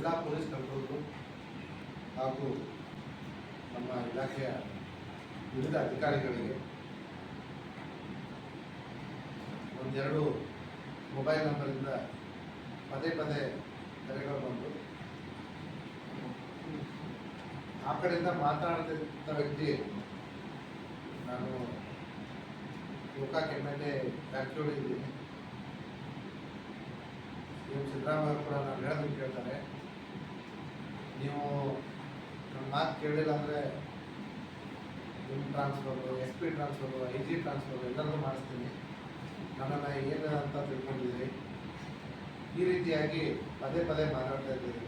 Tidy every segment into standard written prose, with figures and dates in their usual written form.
ಜಿಲ್ಲಾ police controller ಹಾಗೂ ನಮ್ಮ ಇಲಾಖೆಯ ವಿವಿಧ ಅಧಿಕಾರಿಗಳಿಗೆ ಒಂದೆರಡು ಮೊಬೈಲ್ ನಂಬರಿಂದ ಪದೇ ಪದೇ ಕರೆಗಳು ಬಂದು ಆ ಕಡೆಯಿಂದ ಮಾತನಾಡ್ತಿದ್ದ ವ್ಯಕ್ತಿ ನಾನು ಗೋಕಾಕ್ MLA ವ್ಯಾಖ್ಯೋಡಿ ಇದ್ದೀನಿ. CM ಸಿದ್ದರಾಮಯ್ಯ ಕೂಡ ನಾನು ಹೇಳೋದನ್ನು ಕೇಳ್ತಾರೆ, ನೀವು ನನ್ನ ಮಾತು ಕೇಳಿಲ್ಲ ಅಂದರೆ ನಿಮ್ಮ transfer, SP transfer, IG transfer ಎಲ್ಲರನ್ನೂ ಮಾಡಿಸ್ತೀನಿ, ನನ್ನನ್ನು ಏನು ಅಂತ ತಿಳ್ಕೊಂಡಿದ್ದೀರಿ. ಈ ರೀತಿಯಾಗಿ ಪದೇ ಪದೇ ಮಾತಾಡ್ತಾ ಇದ್ದೀರಿ.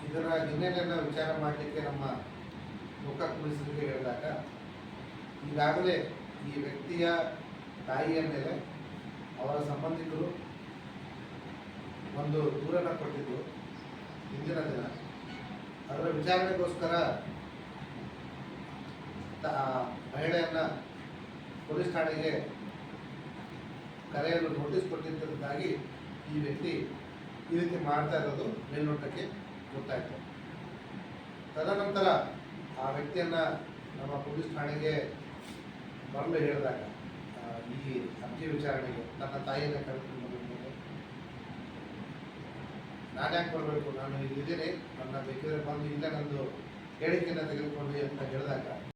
ಇದರ ಹಿನ್ನೆಲೆಯನ್ನು ವಿಚಾರ ಮಾಡಲಿಕ್ಕೆ ನಮ್ಮ ಗೋಕಾಕ್ ಪೊಲೀಸರಿಗೆ ಹೇಳಿದಾಗ ಈಗಾಗಲೇ ಈ ವ್ಯಕ್ತಿಯ ತಾಯಿಯ ಮೇಲೆ ಅವರ ಸಂಬಂಧಿಕರು ಒಂದು ದೂರನ್ನ ಕೊಟ್ಟಿದ್ದು ಹಿಂದಿನ ದಿನ. ಅದರ ವಿಚಾರಣೆಗೋಸ್ಕರ ಮಹಿಳೆಯನ್ನ ಪೊಲೀಸ್ ಠಾಣೆಗೆ ಕರೆಯಲು ನೋಟಿಸ್ ಕೊಟ್ಟಿದ್ದರಿಂದಾಗಿ ಈ ವ್ಯಕ್ತಿ ಈ ರೀತಿ ಮಾಡ್ತಾ ಇರೋದು ಮೇಲ್ನೋಟಕ್ಕೆ ಗೊತ್ತಾಯಿತು. ತದನಂತರ ಆ ವ್ಯಕ್ತಿಯನ್ನ ನಮ್ಮ ಪೊಲೀಸ್ ಠಾಣೆಗೆ ಬರಲು ಹೇಳಿದಾಗ ಈ ಅರ್ಜಿ ವಿಚಾರಣೆಗೆ ನನ್ನ ತಾಯಿಯನ್ನೇ ಕರೆದುಕೊಂಡು ಬಂದಿದ್ದೇನೆ, ನಾನು ಯಾಕೆ ಬರಬೇಕು, ನಾನು ಇಲ್ಲಿದ್ದೀನಿ, ನನ್ನ ಬೇಕಿದ್ರೆ ಬಂದು ಇಲ್ಲೇ ನಂದು ಹೇಳಿಕೆಯನ್ನು ತೆಗೆದುಕೊಂಡು ಅಂತ ಹೇಳಿದಾಗ